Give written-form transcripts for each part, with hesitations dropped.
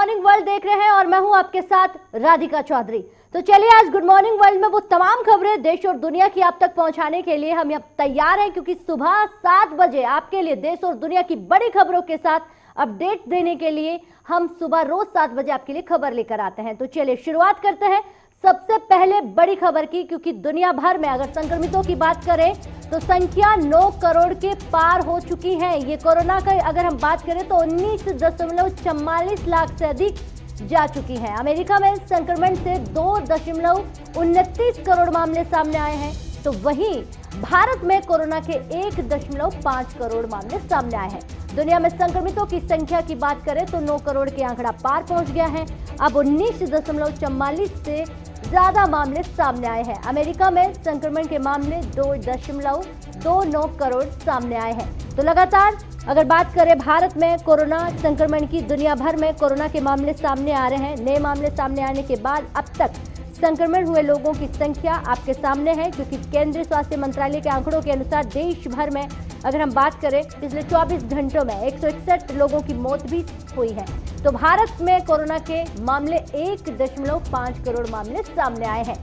Morning world देख रहे हैं और मैं हूं आपके साथ राधिका चौधरी। तो चलिए आज गुड मॉर्निंग वर्ल्ड में वो तमाम खबरें देश और दुनिया की आप तक पहुंचाने के लिए हम तैयार हैं, क्योंकि सुबह 7 बजे आपके लिए देश और दुनिया की बड़ी खबरों के साथ अपडेट देने के लिए हम सुबह रोज 7 बजे आपके लिए खबर लेकर आते हैं। तो चलिए शुरुआत करते हैं सबसे पहले बड़ी खबर की, क्योंकि दुनिया भर में अगर संक्रमितों की बात करें तो संख्या 9 करोड़ के पार हो चुकी है। ये कोरोना का अगर हम बात करें तो 19.44 लाख से अधिक जा चुकी है। अमेरिका में संक्रमण से 2.29 करोड़ मामले सामने आए हैं, तो वहीं भारत में कोरोना के 1.5 करोड़ मामले सामने आए हैं। दुनिया में संक्रमितों की संख्या की बात करें तो 9 करोड़ के आंकड़ा पार पहुंच गया है। अब 19.44 से ज्यादा मामले सामने आए हैं। अमेरिका में संक्रमण के मामले 2.29 करोड़ सामने आए हैं। तो लगातार अगर बात करें भारत में कोरोना संक्रमण की, दुनिया भर में कोरोना के मामले सामने आ रहे हैं। नए मामले सामने आने के बाद अब तक संक्रमण हुए लोगों की संख्या आपके सामने है, क्योंकि केंद्रीय स्वास्थ्य मंत्रालय के आंकड़ों के अनुसार देश भर में अगर हम बात करें पिछले 24 घंटों में 161 लोगों की मौत भी हुई है। तो भारत में कोरोना के मामले 1.5 करोड़ मामले सामने आए हैं।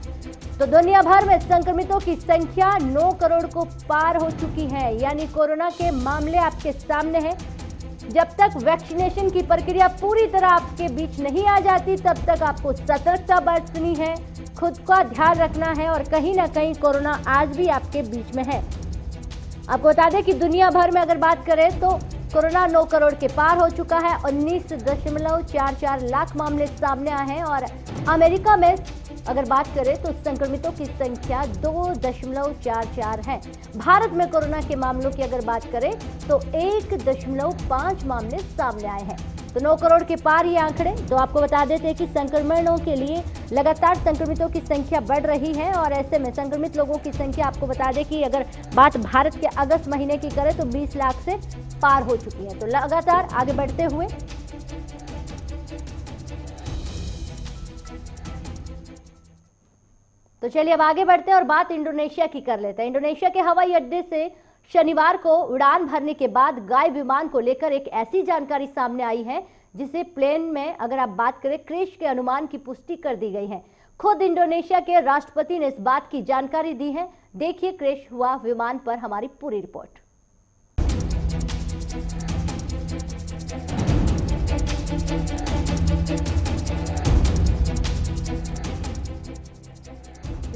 तो दुनिया भर में संक्रमितों की संख्या 9 करोड़ को पार हो चुकी है, यानी कोरोना के मामले आपके सामने हैं। जब तक वैक्सीनेशन की प्रक्रिया पूरी तरह आपके बीच नहीं आ जाती तब तक आपको सतर्कता बरतनी है, खुद का ध्यान रखना है, और कहीं ना कहीं कोरोना आज भी आपके बीच में है। आपको बता दें कि दुनिया भर में अगर बात करें तो कोरोना 9 करोड़ के पार हो चुका है। 19.44 लाख मामले सामने आए हैं, और अमेरिका में अगर बात करें तो संक्रमितों की संख्या 2.44 है। भारत में कोरोना के मामलों की अगर बात करें तो 1.5 मामले सामने आए हैं। तो 9 करोड़ के पार ये आंकड़े। तो आपको बता देते हैं कि संक्रमणों के लिए लगातार संक्रमितों की संख्या बढ़ रही है, और ऐसे में संक्रमित लोगों की संख्या आपको बता दें कि अगर बात भारत के अगस्त महीने की करें तो 20 लाख से पार हो चुकी है। तो लगातार आगे बढ़ते हुए तो चलिए अब आगे बढ़ते हैं और बात इंडोनेशिया की कर लेते हैं। इंडोनेशिया के हवाई अड्डे से शनिवार को उड़ान भरने के बाद गायब विमान को लेकर एक ऐसी जानकारी सामने आई है जिसे प्लेन में अगर आप बात करें क्रैश के अनुमान की पुष्टि कर दी गई है। खुद इंडोनेशिया के राष्ट्रपति ने इस बात की जानकारी दी है। देखिए क्रैश हुआ विमान पर हमारी पूरी रिपोर्ट।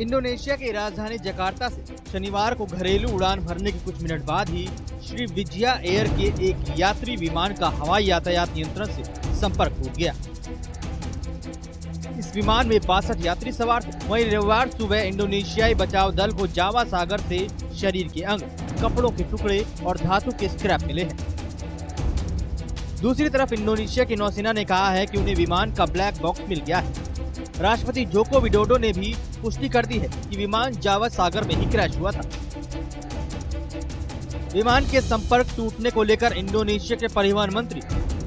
इंडोनेशिया की राजधानी जकार्ता से शनिवार को घरेलू उड़ान भरने के कुछ मिनट बाद ही श्री विजया एयर के एक यात्री विमान का हवाई यातायात नियंत्रण से संपर्क टूट गया। इस विमान में 62 यात्री सवार थे। वहीं रविवार सुबह इंडोनेशियाई बचाव दल को जावा सागर से शरीर के अंग, कपड़ों के टुकड़े और धातु के स्क्रैप मिले हैं। दूसरी तरफ इंडोनेशिया की नौसेना ने कहा है कि उन्हें विमान का ब्लैक बॉक्स मिल गया है। राष्ट्रपति जोको विडोडो ने भी पुष्टि कर दी है कि विमान जावा सागर में ही क्रैश हुआ था। विमान के संपर्क टूटने को लेकर इंडोनेशिया के परिवहन मंत्री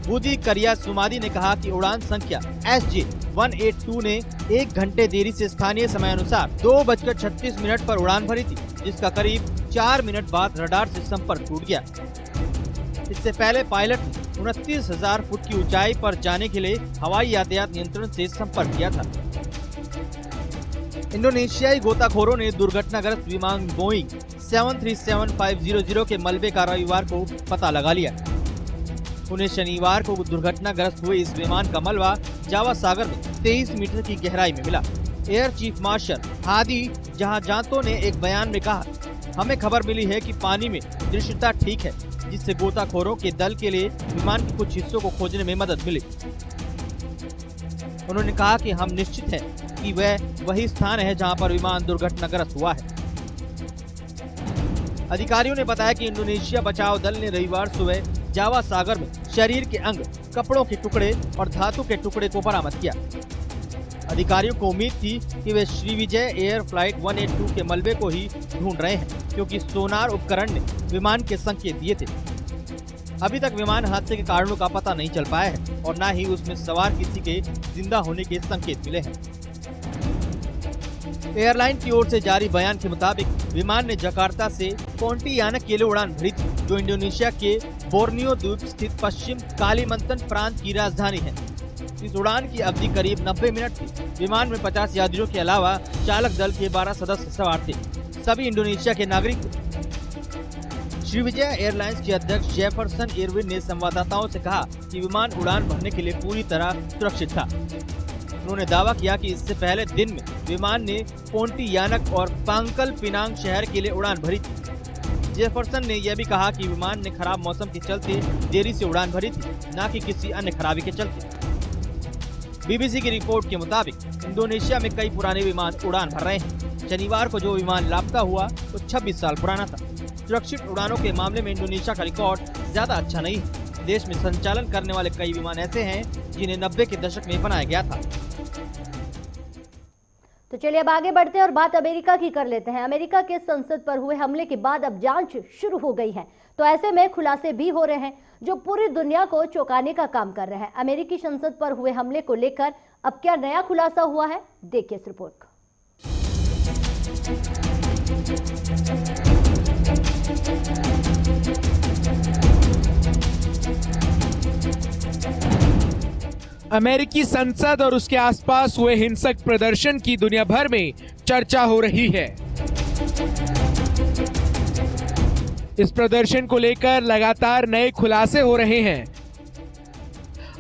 बुदी करिया सुमादी ने कहा कि उड़ान संख्या SJ182 ने 1 घंटे देरी से स्थानीय समय अनुसार 2:36 पर उड़ान भरी थी, जिसका करीब 4 मिनट बाद रडार से संपर्क टूट गया। इससे पहले पायलट ने 29,000 फुट की ऊंचाई पर जाने के लिए हवाई यातायात नियंत्रण से संपर्क किया था। इंडोनेशियाई गोताखोरों ने दुर्घटनाग्रस्त विमान बोइंग 737-500 के मलबे का रविवार को पता लगा लिया। उन्हें शनिवार को दुर्घटनाग्रस्त हुए इस विमान का मलबा जावा सागर में 23 मीटर की गहराई में मिला। एयर चीफ मार्शल हादी जहाजांतो ने एक बयान में कहा, हमें खबर मिली है कि पानी में दृश्यता ठीक है, जिससे गोताखोरों के दल के लिए विमान के कुछ हिस्सों को खोजने में मदद मिली। उन्होंने कहा कि हम निश्चित हैं कि वह वही स्थान है जहां पर विमान दुर्घटनाग्रस्त हुआ है। अधिकारियों ने बताया कि इंडोनेशिया बचाव दल ने रविवार सुबह जावा सागर में शरीर के अंग, कपड़ों के टुकड़े और धातु के टुकड़े को बरामद किया। अधिकारियों को उम्मीद थी कि वे श्रीविजय एयर फ्लाइट 182 के मलबे को ही ढूंढ रहे हैं, क्योंकि सोनार उपकरण ने विमान के संकेत दिए थे। अभी तक विमान हादसे के कारणों का पता नहीं चल पाया है और न ही उसमें सवार किसी के जिंदा होने के संकेत मिले हैं। एयरलाइन की ओर से जारी बयान के मुताबिक विमान ने जकार्ता से पोंटियानक के लिए उड़ान भरी थी, जो इंडोनेशिया के बोर्नियो द्वीप स्थित पश्चिम कालीमंतन प्रांत की राजधानी है। इस उड़ान की अवधि करीब 90 मिनट थी। विमान में 50 यात्रियों के अलावा चालक दल के 12 सदस्य सवार थे। सभी इंडोनेशिया के नागरिक थे। श्रीविजय एयरलाइंस के अध्यक्ष जेफरसन एरविन ने संवाददाताओं से कहा कि विमान उड़ान भरने के लिए पूरी तरह सुरक्षित था। उन्होंने दावा किया कि इससे पहले दिन में विमान ने पोंटियानक और पांकल पिनांग शहर के लिए उड़ान भरी थी। जेफरसन ने यह भी कहा कि विमान ने खराब मौसम के चलते देरी से उड़ान भरी थी, न कि किसी अन्य खराबी के चलते। बीबीसी की रिपोर्ट के मुताबिक इंडोनेशिया में कई पुराने विमान उड़ान भर रहे हैं। शनिवार को जो विमान लापता हुआ वो 26 साल पुराना था। सुरक्षित उड़ानों के मामले में इंडोनेशिया का रिकॉर्ड ज्यादा अच्छा नहीं है। देश में संचालन करने वाले कई विमान ऐसे हैं जिन्हें 90 के दशक में बनाया गया था। तो चलिए अब आगे बढ़ते हैं और बात अमेरिका की कर लेते हैं। अमेरिका के संसद पर हुए हमले के बाद अब जांच शुरू हो गई है, तो ऐसे में खुलासे भी हो रहे हैं जो पूरी दुनिया को चौंकाने का काम कर रहे हैं। अमेरिकी संसद पर हुए हमले को लेकर अब क्या नया खुलासा हुआ है, देखिए इस रिपोर्ट को। अमेरिकी संसद और उसके आसपास हुए हिंसक प्रदर्शन की दुनिया भर में चर्चा हो रही है। इस प्रदर्शन को लेकर लगातार नए खुलासे हो रहे हैं।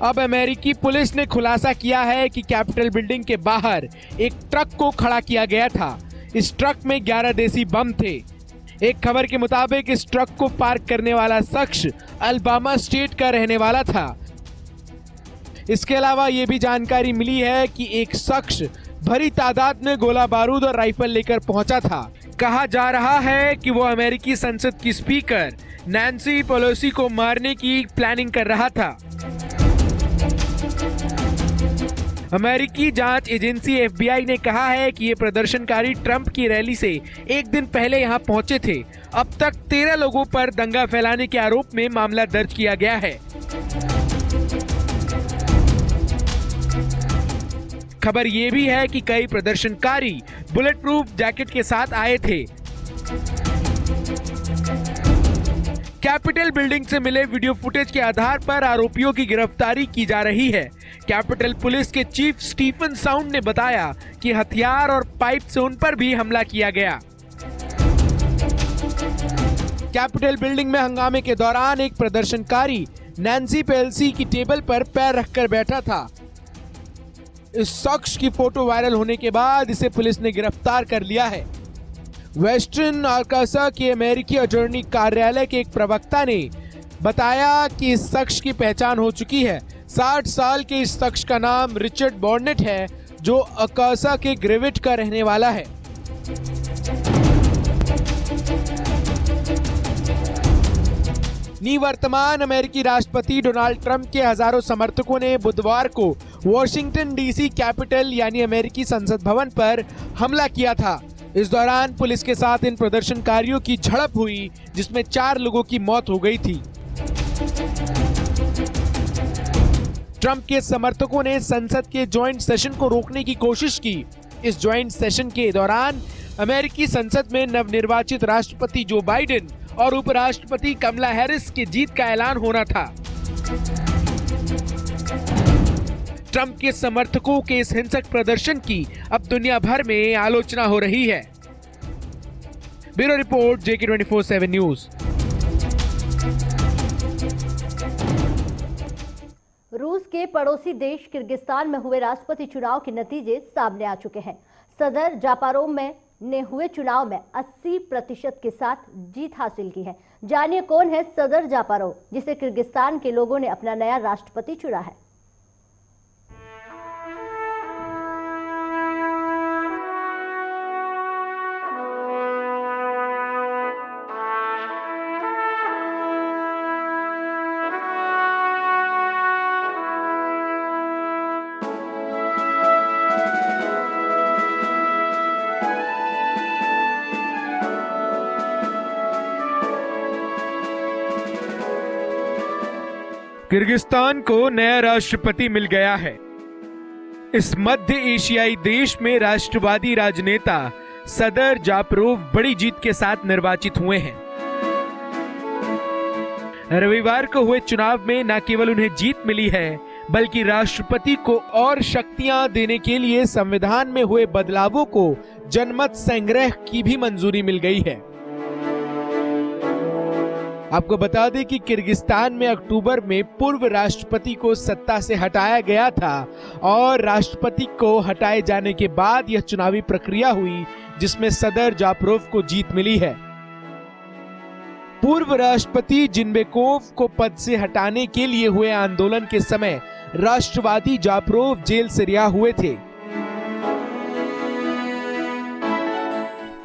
अब अमेरिकी पुलिस ने खुलासा किया है कि कैपिटल बिल्डिंग के बाहर एक ट्रक को खड़ा किया गया था। इस ट्रक में 11 देसी बम थे। एक खबर के मुताबिक इस ट्रक को पार्क करने वाला शख्स अलाबामा स्टेट का रहने वाला था। इसके अलावा ये भी जानकारी मिली है कि एक शख्स भरी तादाद में गोला बारूद और राइफल लेकर पहुंचा था। कहा जा रहा है कि वो अमेरिकी संसद की स्पीकर नैन्सी पेलोसी को मारने की प्लानिंग कर रहा था। अमेरिकी जांच एजेंसी FBI ने कहा है कि ये प्रदर्शनकारी ट्रंप की रैली से एक दिन पहले यहां पहुंचे थे। अब तक 13 लोगों पर दंगा फैलाने के आरोप में मामला दर्ज किया गया है। खबर ये भी है कि कई प्रदर्शनकारी बुलेट प्रूफ जैकेट के साथ आए थे। कैपिटल बिल्डिंग से मिले वीडियो फुटेज के आधार पर आरोपियों की गिरफ्तारी की जा रही है। कैपिटल पुलिस के चीफ स्टीफन साउंड ने बताया कि हथियार और पाइप से उन पर भी हमला किया गया। कैपिटल बिल्डिंग में हंगामे के दौरान एक प्रदर्शनकारी नैन्सी पेलोसी की टेबल पर पैर रखकर बैठा था। इस शख्स की फोटो वायरल होने के बाद इसे पुलिस ने गिरफ्तार कर लिया है। वेस्टर्न आर्कासा के अमेरिकी अटॉर्नी कार्यालय के एक प्रवक्ता ने बताया कि इस शख्स की पहचान हो चुकी है। 60 साल के इस शख्स का नाम रिचर्ड बॉर्नेट है, जो अकासा के ग्रेविट का रहने वाला है। निवर्तमान अमेरिकी राष्ट्रपति डोनाल्ड ट्रंप के हजारों समर्थकों ने बुधवार को वॉशिंगटन DC कैपिटल यानी अमेरिकी संसद भवन पर हमला किया था। इस दौरान पुलिस के साथ इन प्रदर्शनकारियों की झड़प हुई, जिसमें 4 लोगों की मौत हो गई थी। ट्रंप के समर्थकों ने संसद के ज्वाइंट सेशन को रोकने की कोशिश की। इस ज्वाइंट सेशन के दौरान अमेरिकी संसद में नवनिर्वाचित राष्ट्रपति जो बाइडेन और उपराष्ट्रपति कमला हैरिस की जीत का ऐलान होना था। ट्रंप के समर्थकों के इस हिंसक प्रदर्शन की अब दुनिया भर में आलोचना हो रही है। Bureau report JK 24/7 news. रूस के पड़ोसी देश किर्गिस्तान में हुए राष्ट्रपति चुनाव के नतीजे सामने आ चुके हैं। सदर जापारोव ने हुए चुनाव में 80% के साथ जीत हासिल की है। जानिए कौन है सदर जापारोव, जिसे किर्गिस्तान के लोगों ने अपना नया राष्ट्रपति चुना है। किर्गिस्तान को नया राष्ट्रपति मिल गया है। इस मध्य एशियाई देश में राष्ट्रवादी राजनेता सदर जापारोव बड़ी जीत के साथ निर्वाचित हुए हैं। रविवार को हुए चुनाव में न केवल उन्हें जीत मिली है, बल्कि राष्ट्रपति को और शक्तियां देने के लिए संविधान में हुए बदलावों को जनमत संग्रह की भी मंजूरी मिल गई है। आपको बता दें कि किर्गिस्तान में अक्टूबर में पूर्व राष्ट्रपति को सत्ता से हटाया गया था और राष्ट्रपति को हटाए जाने के बाद यह चुनावी प्रक्रिया हुई जिसमें सदर जापरोव को जीत मिली है। पूर्व राष्ट्रपति जिनबेकोव को पद से हटाने के लिए हुए आंदोलन के समय राष्ट्रवादी जापरोव जेल से रिहा हुए थे।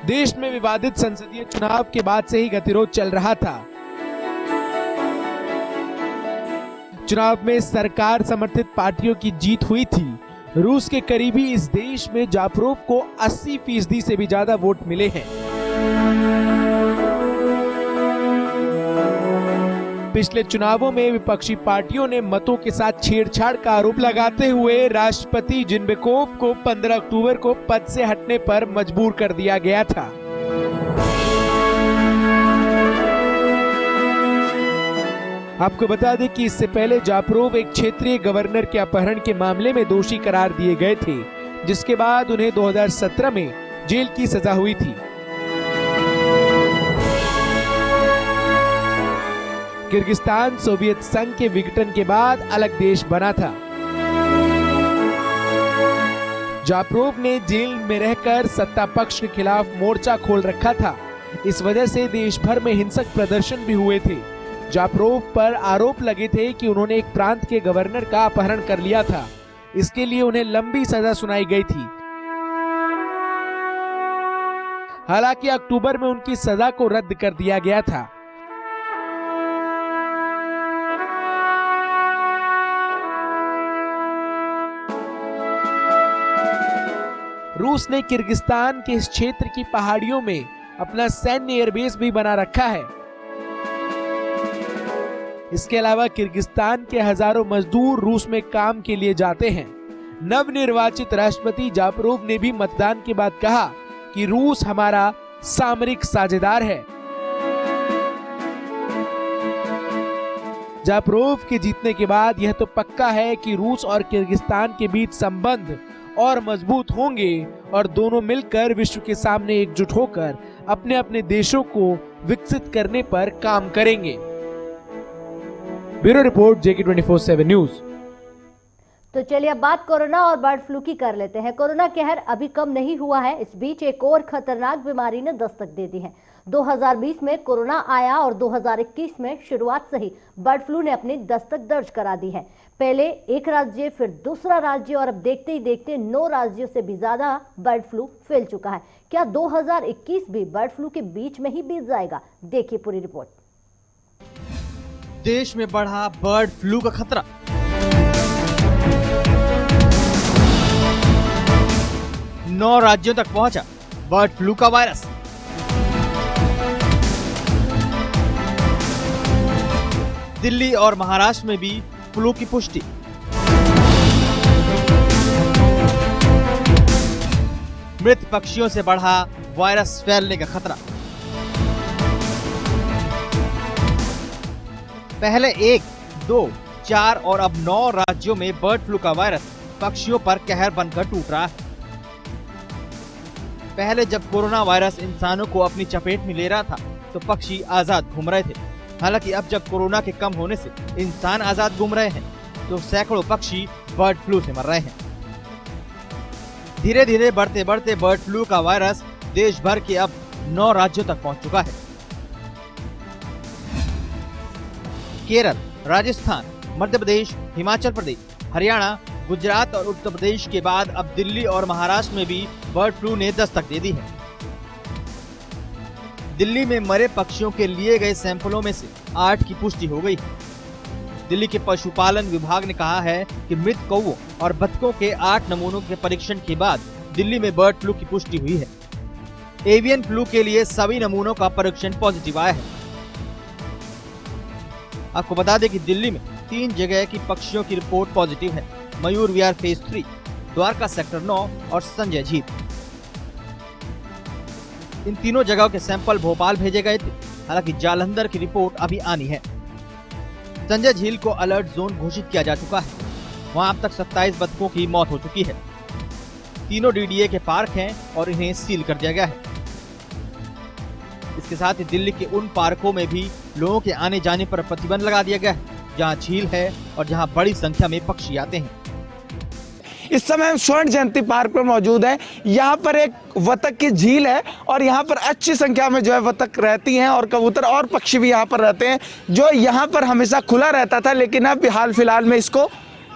देश में विवादित संसदीय चुनाव के बाद से ही गतिरोध चल रहा था। चुनाव में सरकार समर्थित पार्टियों की जीत हुई थी। रूस के करीबी इस देश में जापरोव को 80% से भी ज्यादा वोट मिले हैं। पिछले चुनावों में विपक्षी पार्टियों ने मतों के साथ छेड़छाड़ का आरोप लगाते हुए राष्ट्रपति जिनबेकोव को 15 अक्टूबर को पद से हटने पर मजबूर कर दिया गया था। आपको बता दें कि इससे पहले जापरोव एक क्षेत्रीय गवर्नर के अपहरण के मामले में दोषी करार दिए गए थे, जिसके बाद उन्हें 2017 में जेल की सजा हुई थी। किर्गिस्तान सोवियत संघ के विघटन के बाद अलग देश बना था। जापरोव ने जेल में रहकर सत्ता पक्ष के खिलाफ मोर्चा खोल रखा था। इस वजह से देश भर में हिंसक प्रदर्शन भी हुए थे। जापरोव पर आरोप लगे थे कि उन्होंने एक प्रांत के गवर्नर का अपहरण कर लिया था। इसके लिए उन्हें लंबी सजा सुनाई गई थी। हालांकि अक्टूबर में उनकी सजा को रद्द कर दिया गया था। रूस ने किर्गिस्तान के इस क्षेत्र की पहाड़ियों में अपना सैन्य एयरबेस भी बना रखा है। इसके अलावा किर्गिस्तान के हजारों मजदूर रूस में काम के लिए जाते हैं। नवनिर्वाचित राष्ट्रपति जापरोव ने भी मतदान के बाद कहा कि रूस हमारा सामरिक साझेदार है। जापरोव के जीतने के बाद यह तो पक्का है कि रूस और किर्गिस्तान के बीच संबंध और मजबूत होंगे और दोनों मिलकर विश्व के सामने एकजुट होकर अपने अपने देशों को विकसित करने पर काम करेंगे। Bureau report JK24/7 news. तो चलिए अब बात कोरोना और बर्ड फ्लू की कर लेते हैं। कोरोना कहर अभी कम नहीं हुआ है। इस बीच एक और खतरनाक बीमारी ने दस्तक दे दी है। 2020 में कोरोना आया और 2021 में शुरुआत से ही बर्ड फ्लू ने अपनी दस्तक दर्ज करा दी है। पहले एक राज्य, फिर दूसरा राज्य और अब देखते ही देखते 9 राज्यों से भी ज्यादा बर्ड फ्लू फैल चुका है। क्या 2021 भी बर्ड फ्लू के बीच में ही बीत जाएगा? देखिए पूरी रिपोर्ट। देश में बढ़ा बर्ड फ्लू का खतरा। नौ राज्यों तक पहुंचा बर्ड फ्लू का वायरस। दिल्ली और महाराष्ट्र में भी फ्लू की पुष्टि। मृत पक्षियों से बढ़ा वायरस फैलने का खतरा। पहले 1, 2, 4 और अब 9 राज्यों में बर्ड फ्लू का वायरस पक्षियों पर कहर बनकर टूट रहा है। पहले जब कोरोना वायरस इंसानों को अपनी चपेट में ले रहा था तो पक्षी आजाद घूम रहे थे। हालांकि अब जब कोरोना के कम होने से इंसान आजाद घूम रहे हैं तो सैकड़ों पक्षी बर्ड फ्लू से मर रहे हैं। धीरे धीरे बढ़ते बढ़ते बर्ड फ्लू का वायरस देश भर के अब 9 राज्यों तक पहुंच चुका है। केरल, राजस्थान, मध्य प्रदेश, हिमाचल प्रदेश, हरियाणा, गुजरात और उत्तर प्रदेश के बाद अब दिल्ली और महाराष्ट्र में भी बर्ड फ्लू ने दस्तक दे दी है। दिल्ली में मरे पक्षियों के लिए गए सैंपलों में से 8 की पुष्टि हो गई है। दिल्ली के पशुपालन विभाग ने कहा है कि मृत कौवों और बतखों के 8 नमूनों के परीक्षण के बाद दिल्ली में बर्ड फ्लू की पुष्टि हुई है। एवियन फ्लू के लिए सभी नमूनों का परीक्षण पॉजिटिव आया है। आपको बता दें कि दिल्ली में 3 जगह की पक्षियों की रिपोर्ट पॉजिटिव है। मयूर विहार फेज 3, द्वारका सेक्टर 9 और संजय झील। इन तीनों जगहों के सैंपल भोपाल भेजे गए थे। हालांकि जालंधर की रिपोर्ट अभी आनी है। संजय झील को अलर्ट जोन घोषित किया जा चुका है। वहां अब तक 27 बतखों की मौत हो चुकी है। तीनों डीडीए के पार्क हैं और इन्हें सील कर दिया गया है। इसके साथ ही दिल्ली के उन पार्कों में भी लोगों के आने जाने पर प्रतिबंध लगा दिया गया है जहां झील है और जहां बड़ी संख्या में पक्षी आते हैं। इस समय हम स्वर्ण जयंती पार्क पर मौजूद हैं। यहाँ पर एक बतख की झील है और यहाँ पर अच्छी संख्या में जो है बतख रहती हैं और कबूतर और पक्षी भी यहाँ पर रहते हैं, जो यहाँ पर हमेशा खुला रहता था, लेकिन अब हाल फिलहाल में इसको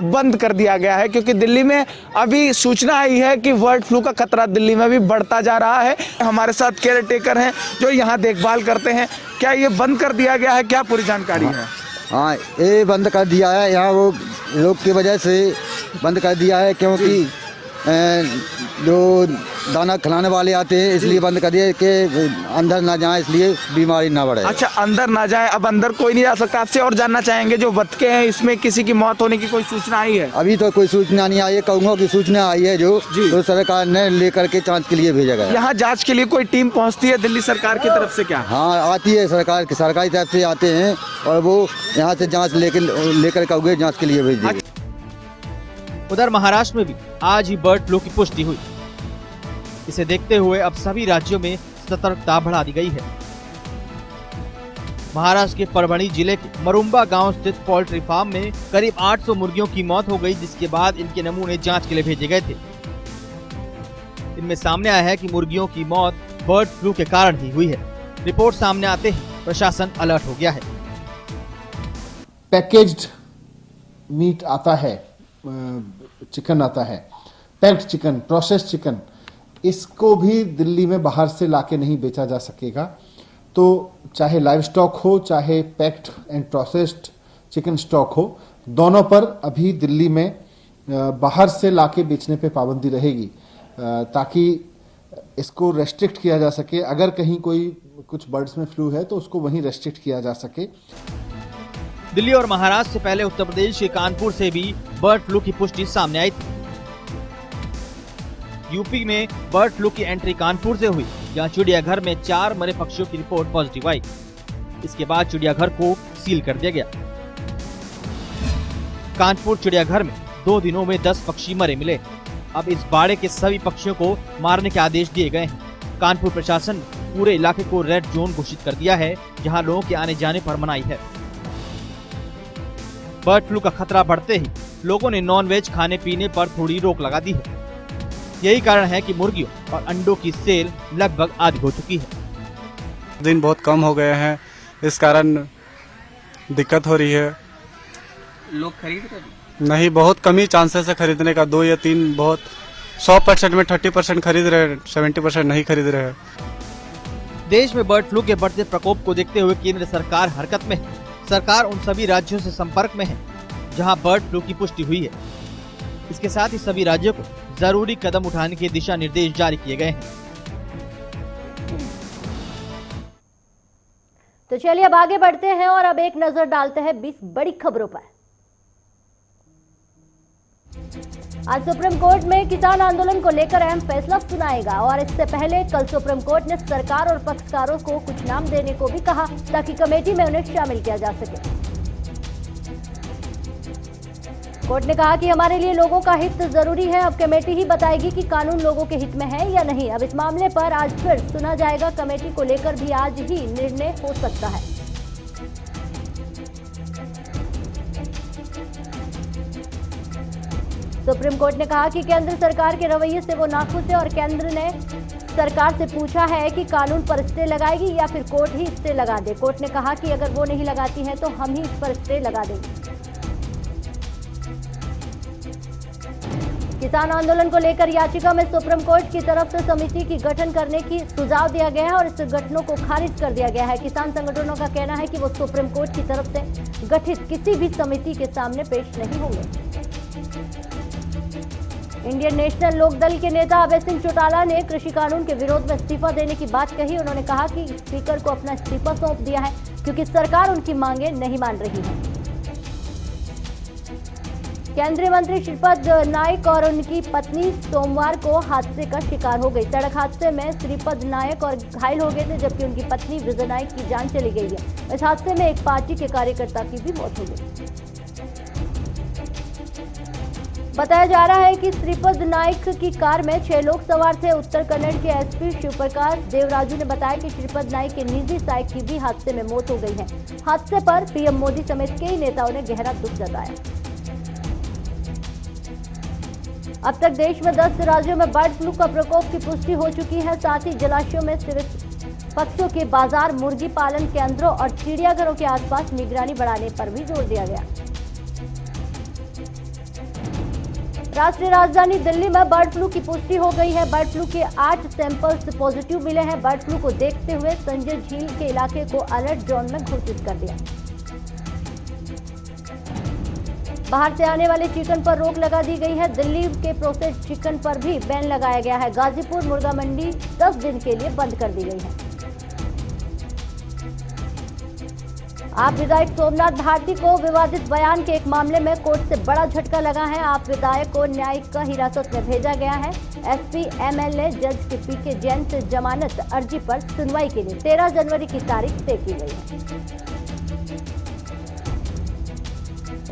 बंद कर दिया गया है क्योंकि दिल्ली में अभी सूचना आई है कि बर्ड फ्लू का खतरा दिल्ली में भी बढ़ता जा रहा है। हमारे साथ केयर टेकर हैं जो यहाँ देखभाल करते हैं। क्या ये बंद कर दिया गया है, क्या पूरी जानकारी है? हाँ, ये बंद कर दिया है। यहाँ वो लोग की वजह से बंद कर दिया है क्योंकि जो दाना खिलाने वाले आते हैं इसलिए बंद कर दिया कि अंदर ना जाए, इसलिए बीमारी ना बढ़े। अच्छा, अंदर ना जाए, अब अंदर कोई नहीं जा सकता। आपसे और जानना चाहेंगे, जो बतखे हैं इसमें किसी की मौत होने की कोई सूचना आई है? अभी तो कोई सूचना नहीं आई है। कौओं की सूचना आई है जो तो सरकार ने लेकर के जांच के लिए भेजा गया। यहाँ जांच के लिए कोई टीम पहुँचती है दिल्ली सरकार की तरफ से क्या? हाँ, आती है, सरकारी तरफ से आते हैं और वो यहाँ से जाँच लेकर कौए जाँच के लिए भेज दिए। उधर महाराष्ट्र में भी आज ही बर्ड फ्लू की पुष्टि हुई। इसे देखते हुए अब सभी राज्यों में सतर्कता बढ़ा दी गई है। महाराष्ट्र के परभणी जिले के मरुम्बा गांव स्थित पोल्ट्री फार्म में करीब 800 मुर्गियों की मौत हो गई, जिसके बाद इनके नमूने जांच के लिए भेजे गए थे। इनमें सामने आया है कि मुर्गियों की मौत बर्ड फ्लू के कारण ही हुई है। रिपोर्ट सामने आते ही प्रशासन अलर्ट हो गया है। पैकेज्ड मीट आता है, चिकन आता है, पैक्ड चिकन, प्रोसेस्ड चिकन, इसको भी दिल्ली में बाहर से लाके नहीं बेचा जा सकेगा। तो चाहे लाइव स्टॉक हो, चाहे packed and processed chicken stock हो, दोनों पर अभी दिल्ली में बाहर से लाके बेचने पे पाबंदी रहेगी, ताकि इसको रेस्ट्रिक्ट किया जा सके। अगर कहीं कोई कुछ बर्ड्स में फ्लू है तो उसको वहीं रेस्ट्रिक्ट किया जा सके। दिल्ली और महाराष्ट्र से पहले उत्तर प्रदेश के कानपुर से भी बर्ड फ्लू की पुष्टि सामने आई थी। यूपी में बर्ड फ्लू की एंट्री कानपुर से हुई, जहां चिड़ियाघर में 4 मरे पक्षियों की रिपोर्ट पॉजिटिव आई। इसके बाद चिड़ियाघर को सील कर दिया गया। कानपुर चिड़ियाघर में 2 दिनों में 10 पक्षी मरे मिले। अब इस बाड़े के सभी पक्षियों को मारने के आदेश दिए गए हैं। कानपुर प्रशासन ने पूरे इलाके को रेड जोन घोषित कर दिया है, जहां लोगों के आने जाने पर मनाही है। बर्ड फ्लू का खतरा बढ़ते ही लोगों ने नॉनवेज खाने पीने पर थोड़ी रोक लगा दी है। यही कारण है कि मुर्गियों और अंडों की सेल लगभग आधी हो चुकी है। दिन बहुत कम हो गए हैं, इस कारण दिक्कत हो रही है। लोग खरीद रहे हैं? नहीं, बहुत कम ही चांसेस है खरीदने का। 2 या 3 बहुत 100% में 30% खरीद रहे हैं, 70% नहीं खरीद रहे हैं। देश में बर्ड फ्लू के बढ़ते प्रकोप को देखते हुए केंद्र सरकार हरकत में है। सरकार उन सभी राज्यों से संपर्क में है जहां बर्ड फ्लू की पुष्टि हुई है। इसके साथ ही सभी राज्यों को जरूरी कदम उठाने के दिशा निर्देश जारी किए गए हैं। तो चलिए अब आगे बढ़ते हैं और अब एक नजर डालते हैं 20 बड़ी खबरों पर। आज सुप्रीम कोर्ट में किसान आंदोलन को लेकर अहम फैसला सुनाएगा और इससे पहले कल सुप्रीम कोर्ट ने सरकार और पक्षकारों को कुछ नाम देने को भी कहा ताकि कमेटी में उन्हें शामिल किया जा सके। कोर्ट ने कहा कि हमारे लिए लोगों का हित जरूरी है। अब कमेटी ही बताएगी कि कानून लोगों के हित में है या नहीं। अब इस मामले पर आज फिर सुना जाएगा। कमेटी को लेकर भी आज ही निर्णय हो सकता है। सुप्रीम कोर्ट ने कहा कि केंद्र सरकार के रवैये से वो नाखुश है और केंद्र ने सरकार से पूछा है कि कानून पर स्टे लगाएगी या फिर कोर्ट ही स्टे लगा दे। कोर्ट ने कहा कि अगर वो नहीं लगाती है तो हम ही इस पर स्टे लगा देंगे। किसान आंदोलन को लेकर याचिका में सुप्रीम कोर्ट की तरफ से समिति की गठन करने की सुझाव दिया गया है और इस गठनों को खारिज कर दिया गया है। किसान संगठनों का कहना है कि वो सुप्रीम कोर्ट की तरफ से गठित किसी भी समिति के सामने पेश नहीं होंगे। इंडियन नेशनल लोकदल के नेता अभय सिंह चौटाला ने कृषि कानून के विरोध में इस्तीफा देने की बात कही। उन्होंने कहा कि स्पीकर को अपना इस्तीफा सौंप दिया है क्योंकि सरकार उनकी मांगे नहीं मान रही है। केंद्रीय मंत्री श्रीपद नायक और उनकी पत्नी सोमवार को हादसे का शिकार हो गई। सड़क हादसे में श्रीपद नायक और घायल हो गए थे, जबकि उनकी पत्नी विजय नायक की जान चली गई है। इस हादसे में एक पार्टी के कार्यकर्ता की भी मौत हो गई। बताया जा रहा है कि श्रीपद नाइक की कार में 6 लोग सवार थे। उत्तर कन्नड़ के एसपी शिवप्रकाश देवराजू ने बताया कि श्रीपद नाइक के निजी बाइक की भी हादसे में मौत हो गई है। हादसे पर पीएम मोदी समेत कई नेताओं ने गहरा दुख जताया। अब तक देश में 10 राज्यों में बर्ड फ्लू का प्रकोप की पुष्टि हो चुकी है। साथ ही जलाशयों में सिर्फ पक्षियों के बाजार, मुर्गी पालन केंद्रों और चिड़ियाघरों के आसपास निगरानी बढ़ाने पर भी जोर दिया गया। राष्ट्रीय राजधानी दिल्ली में बर्ड फ्लू की पुष्टि हो गई है। बर्ड फ्लू के 8 सैंपल्स पॉजिटिव मिले हैं। बर्ड फ्लू को देखते हुए संजय झील के इलाके को अलर्ट जोन में घोषित कर दिया। बाहर से आने वाले चिकन पर रोक लगा दी गई है। दिल्ली के प्रोसेस्ड चिकन पर भी बैन लगाया गया है। गाजीपुर मुर्गा मंडी 10 दिन के लिए बंद कर दी गई है। आप विधायक सोमनाथ भारती को विवादित बयान के एक मामले में कोर्ट से बड़ा झटका लगा है। आप विधायक को न्यायिक हिरासत में भेजा गया है। एसपी एमएलए जज के पीके जैन से जमानत अर्जी पर सुनवाई के लिए 13 जनवरी की तारीख तय की गई है।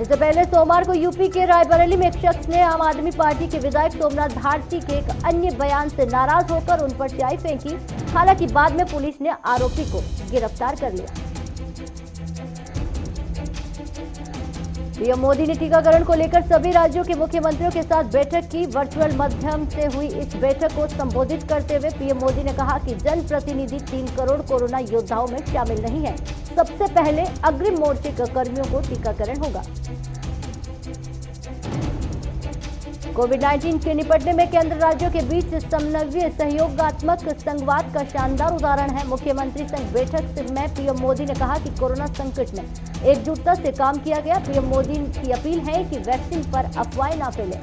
इससे पहले सोमवार को यूपी के रायबरेली में एक शख्स ने आम आदमी पार्टी के विधायक सोमनाथ भारती के एक अन्य बयान से नाराज होकर उन पर स्याही फेंकी। हालांकि बाद में पुलिस ने आरोपी को गिरफ्तार कर लिया। पीएम मोदी ने टीकाकरण को लेकर सभी राज्यों के मुख्यमंत्रियों के साथ बैठक की। वर्चुअल माध्यम से हुई इस बैठक को संबोधित करते हुए पीएम मोदी ने कहा कि जनप्रतिनिधि 3 करोड़ कोरोना योद्धाओं में शामिल नहीं है। सबसे पहले अग्रिम मोर्चे के कर्मियों को टीकाकरण होगा। कोविड-19 से निपटने में केंद्र राज्यों के बीच समन्वय सहयोगात्मक संवाद का शानदार उदाहरण है। मुख्यमंत्री संघ बैठक में पीएम मोदी ने कहा कि कोरोना संकट में एकजुटता से काम किया गया। पीएम मोदी की अपील है कि वैक्सीन पर अफवाहें ना फैले।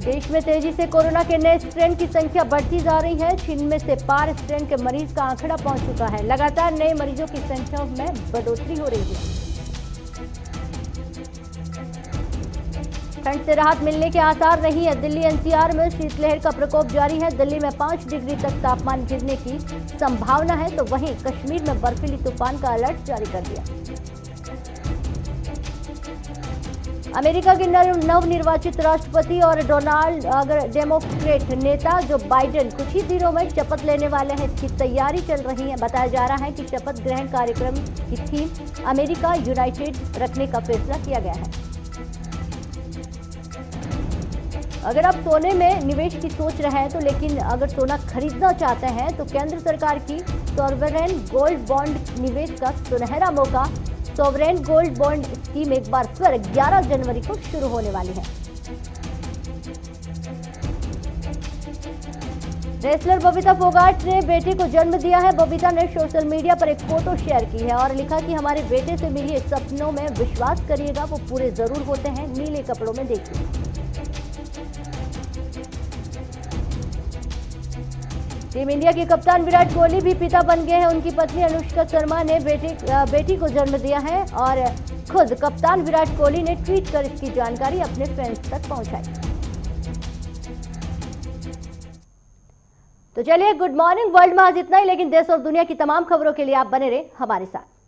देश में तेजी से कोरोना के नए स्ट्रेन की संख्या बढ़ती जा रही है। चीन में से पार स्ट्रेन के मरीज का आंकड़ा पहुंच चुका है। लगातार नए मरीजों की संख्या में बढ़ोतरी हो रही है। ठंड से राहत मिलने के आसार नहीं है। दिल्ली एनसीआर में शीतलहर का प्रकोप जारी है। दिल्ली में 5 डिग्री तक तापमान गिरने की संभावना है, तो वहीं कश्मीर में बर्फीली तूफान का अलर्ट जारी कर दिया। अमेरिका के नवनिर्वाचित राष्ट्रपति और डेमोक्रेट नेता जो बाइडेन कुछ ही दिनों में शपथ लेने वाले हैं, इसकी तैयारी चल रही है। बताया जा रहा है कि शपथ ग्रहण कार्यक्रम की थीम अमेरिका यूनाइटेड रखने का फैसला किया गया है। अगर आप सोने में निवेश की सोच रहे हैं तो लेकिन अगर सोना खरीदना चाहते हैं तो केंद्र सरकार की सॉवरेन गोल्ड बॉन्ड निवेश का सुनहरा मौका। सॉवरेन गोल्ड बॉन्ड स्कीम एक बार फिर 11 जनवरी को शुरू होने वाली है। रेसलर बबीता फोगाट ने बेटे को जन्म दिया है। बबीता ने सोशल मीडिया पर एक फोटो शेयर की है और लिखा कि हमारे बेटे से मिलिए, सपनों में विश्वास करिएगा, वो पूरे जरूर होते हैं। नीले कपड़ों में देखिए। टीम इंडिया के कप्तान विराट कोहली भी पिता बन गए हैं। उनकी पत्नी अनुष्का शर्मा ने बेटी को जन्म दिया है और खुद कप्तान विराट कोहली ने ट्वीट कर इसकी जानकारी अपने फैंस तक पहुंचाई। तो चलिए, गुड मॉर्निंग वर्ल्ड में आज इतना ही, लेकिन देश और दुनिया की तमाम खबरों के लिए आप बने रहे हमारे साथ।